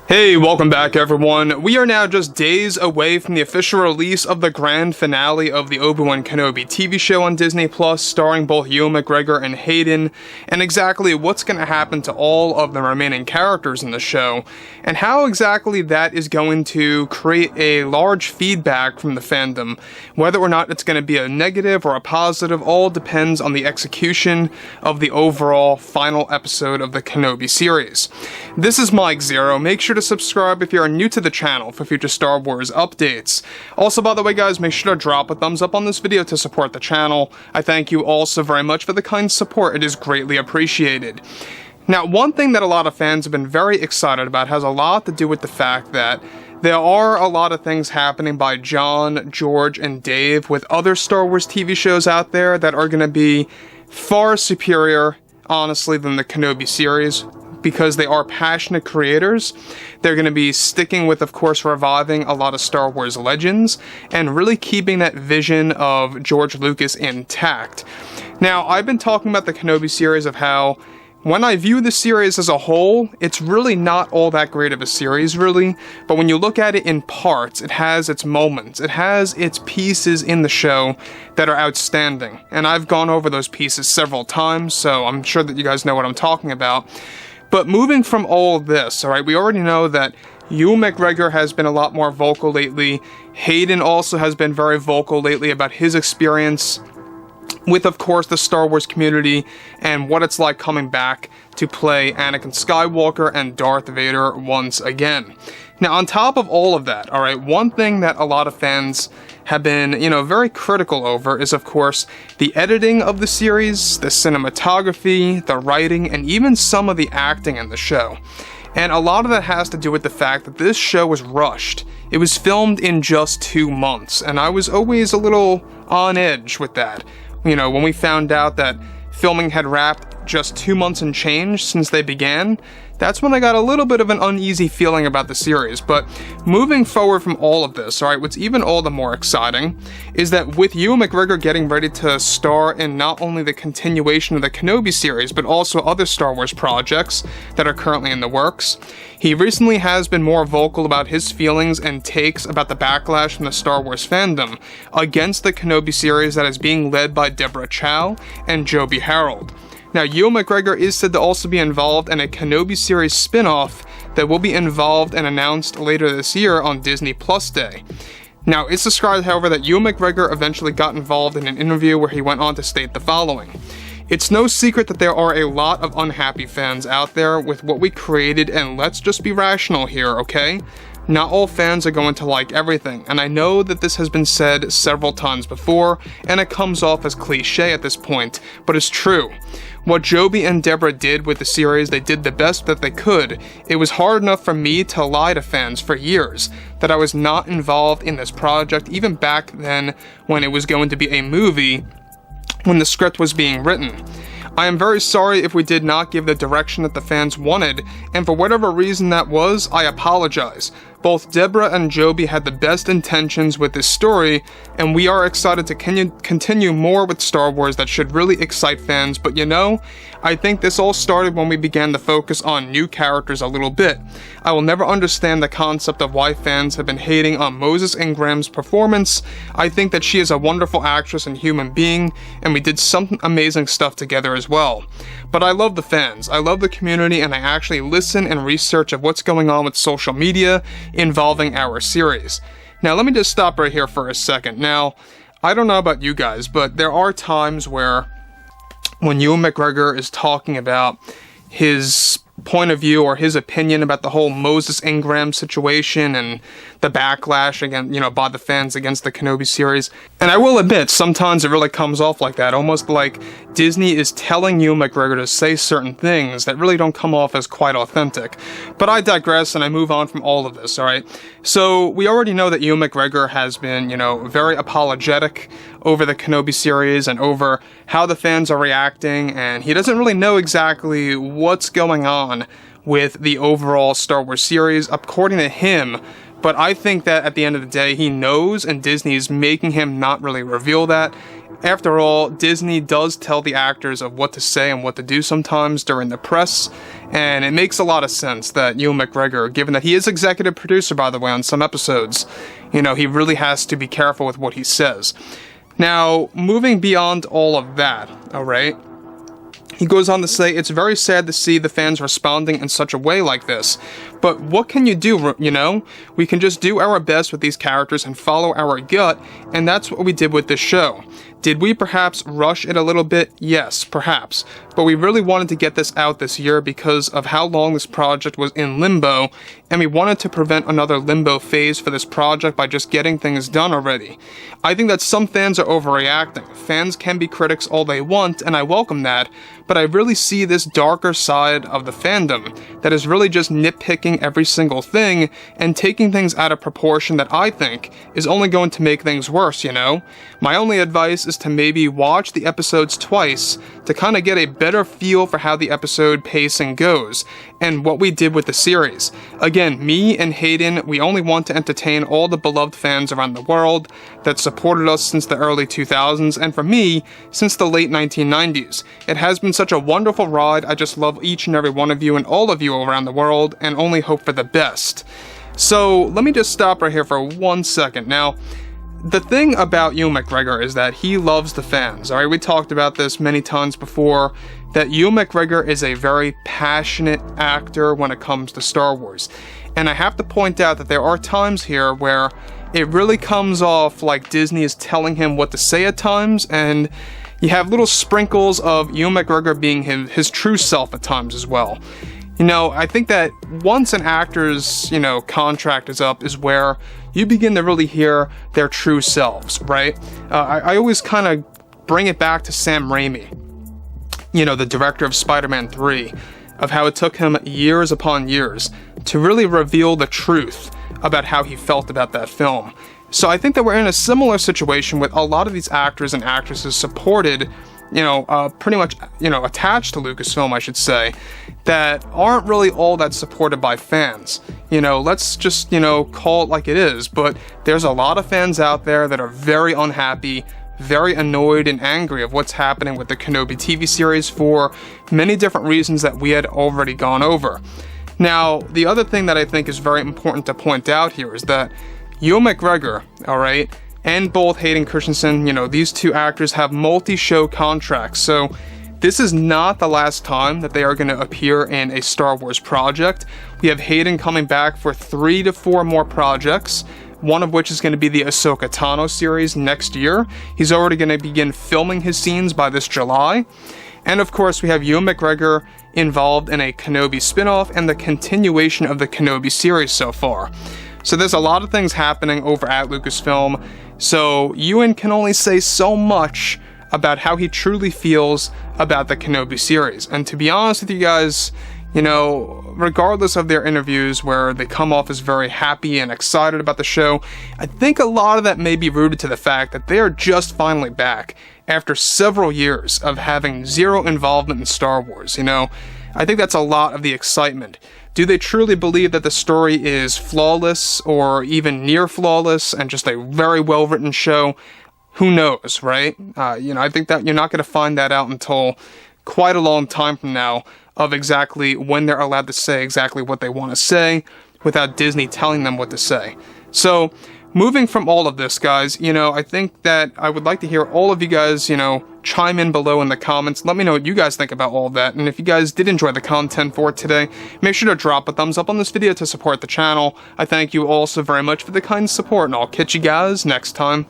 Hey, welcome back everyone. We are now just days away from the official release of the grand finale of the Obi-Wan Kenobi TV show on Disney+, starring both Ewan McGregor and Hayden, and exactly what's going to happen to all of the remaining characters in the show, and how exactly that is going to create a large feedback from the fandom. Whether or not it's going to be a negative or a positive all depends on the execution of the overall final episode of the Kenobi series. This is Mike Zero. Make sure to subscribe if you are new to the channel for future Star Wars updates. Also, by the way guys, make sure to drop a thumbs up on this video to support the channel. I thank you all so very much for the kind support, it is greatly appreciated. Now, one thing that a lot of fans have been very excited about has a lot to do with the fact that there are a lot of things happening by John, George, and Dave with other Star Wars TV shows out there that are going to be far superior, honestly, than the Kenobi series, because they are passionate creators. They're going to be sticking with, of course, reviving a lot of Star Wars legends, and really keeping that vision of George Lucas intact. Now, I've been talking about the Kenobi series of how, when I view the series as a whole, it's really not all that great of a series, really, but when you look at it in parts, it has its moments, it has its pieces in the show that are outstanding, and I've gone over those pieces several times, so I'm sure that you guys know what I'm talking about. But moving from all of this, alright, we already know that Ewan McGregor has been a lot more vocal lately. Hayden also has been very vocal lately about his experience with, of course, the Star Wars community and what it's like coming back to play Anakin Skywalker and Darth Vader once again. Now, on top of all of that, alright, one thing that a lot of fans have been, very critical over is, of course, the editing of the series, the cinematography, the writing, and even some of the acting in the show. And a lot of that has to do with the fact that this show was rushed. It was filmed in just 2 months, and I was always a little on edge with that. When we found out that filming had wrapped just 2 months and change since they began, that's when I got a little bit of an uneasy feeling about the series. But moving forward from all of this, alright, what's even all the more exciting is that with Ewan McGregor getting ready to star in not only the continuation of the Kenobi series, but also other Star Wars projects that are currently in the works, he recently has been more vocal about his feelings and takes about the backlash from the Star Wars fandom against the Kenobi series that is being led by Deborah Chow and Joby Harold. Now, Ewan McGregor is said to also be involved in a Kenobi series spin-off that will be involved and announced later this year on Disney Plus Day. Now, it's described, however, that Ewan McGregor eventually got involved in an interview where he went on to state the following: "It's no secret that there are a lot of unhappy fans out there with what we created, and let's just be rational here, okay? Not all fans are going to like everything, and I know that this has been said several times before, and it comes off as cliche at this point, but it's true. What Joby and Deborah did with the series, they did the best that they could. It was hard enough for me to lie to fans for years that I was not involved in this project, even back then when it was going to be a movie, when the script was being written. I am very sorry if we did not give the direction that the fans wanted, and for whatever reason that was, I apologize. Both Deborah and Joby had the best intentions with this story, and we are excited to continue more with Star Wars that should really excite fans, but I think this all started when we began to focus on new characters a little bit. I will never understand the concept of why fans have been hating on Moses Ingram's performance. I think that she is a wonderful actress and human being, and we did some amazing stuff together as well. But I love the fans, I love the community, and I actually listen and research of what's going on with social media involving our series." Now, let me just stop right here for a second. Now, I don't know about you guys, but there are times where when Ewan McGregor is talking about his point of view or his opinion about the whole Moses Ingram situation and the backlash again, by the fans against the Kenobi series. And I will admit, sometimes it really comes off like that, almost like Disney is telling Ewan McGregor to say certain things that really don't come off as quite authentic. But I digress and I move on from all of this, alright? So, we already know that Ewan McGregor has been, very apologetic over the Kenobi series and over how the fans are reacting, and he doesn't really know exactly what's going on with the overall Star Wars series. According to him, But I think that at the end of the day, he knows, and Disney's making him not really reveal that. After all, Disney does tell the actors of what to say and what to do sometimes during the press, and it makes a lot of sense that Ewan McGregor, given that he is executive producer, by the way, on some episodes, you know, he really has to be careful with what he says. Now, moving beyond all of that, alright? He goes on to say, it's very sad to see the fans responding in such a way like this. But what can you do, you know? We can just do our best with these characters and follow our gut, and that's what we did with this show. Did we perhaps rush it a little bit? Yes, perhaps. But we really wanted to get this out this year because of how long this project was in limbo, and we wanted to prevent another limbo phase for this project by just getting things done already. I think that some fans are overreacting. Fans can be critics all they want, and I welcome that, but I really see this darker side of the fandom that is really just nitpicking every single thing and taking things out of proportion that I think is only going to make things worse, you know? My only advice is to maybe watch the episodes twice to kind of get a better feel for how the episode pacing goes and what we did with the series. Again, me and Hayden, we only want to entertain all the beloved fans around the world that supported us since the early 2000s, and for me, since the late 1990s. It has been such a wonderful ride. I just love each and every one of you and all of you around the world, and only hope for the best. So, let me just stop right here for 1 second. Now, the thing about Ewan McGregor is that he loves the fans, alright? We talked about this many times before, that Ewan McGregor is a very passionate actor when it comes to Star Wars. And I have to point out that there are times here where it really comes off like Disney is telling him what to say at times, and you have little sprinkles of Ewan McGregor being his true self at times as well. You know, I think that once an actor's, you know, contract is up is where you begin to really hear their true selves, right? I always kind of bring it back to Sam Raimi, you know, the director of Spider-Man 3, of how it took him years upon years to really reveal the truth about how he felt about that film. So I think that we're in a similar situation with a lot of these actors and actresses supported, you know, pretty much, you know, attached to Lucasfilm, I should say, that aren't really all that supported by fans. You know, let's just, you know, call it like it is, but there's a lot of fans out there that are very unhappy, very annoyed and angry of what's happening with the Kenobi TV series for many different reasons that we had already gone over. Now, the other thing that I think is very important to point out here is that Ewan McGregor, alright, and both Hayden Christensen, you know, these two actors have multi-show contracts, so this is not the last time that they are going to appear in a Star Wars project. We have Hayden coming back for 3 to 4 more projects, one of which is going to be the Ahsoka Tano series next year. He's already going to begin filming his scenes by this July. And of course, we have Ewan McGregor involved in a Kenobi spin-off and the continuation of the Kenobi series so far. So there's a lot of things happening over at Lucasfilm, so Ewan can only say so much about how he truly feels about the Kenobi series. And to be honest with you guys, you know, regardless of their interviews where they come off as very happy and excited about the show, I think a lot of that may be rooted to the fact that they are just finally back after several years of having zero involvement in Star Wars, you know. I think that's a lot of the excitement. Do they truly believe that the story is flawless or even near flawless and just a very well-written show? Who knows, right? You know, I think that you're not going to find that out until quite a long time from now of exactly when they're allowed to say exactly what they want to say without Disney telling them what to say. So, moving from all of this, guys, you know, I think that I would like to hear all of you guys, you know, chime in below in the comments. Let me know what you guys think about all of that. And if you guys did enjoy the content for today, make sure to drop a thumbs up on this video to support the channel. I thank you all so very much for the kind support, and I'll catch you guys next time.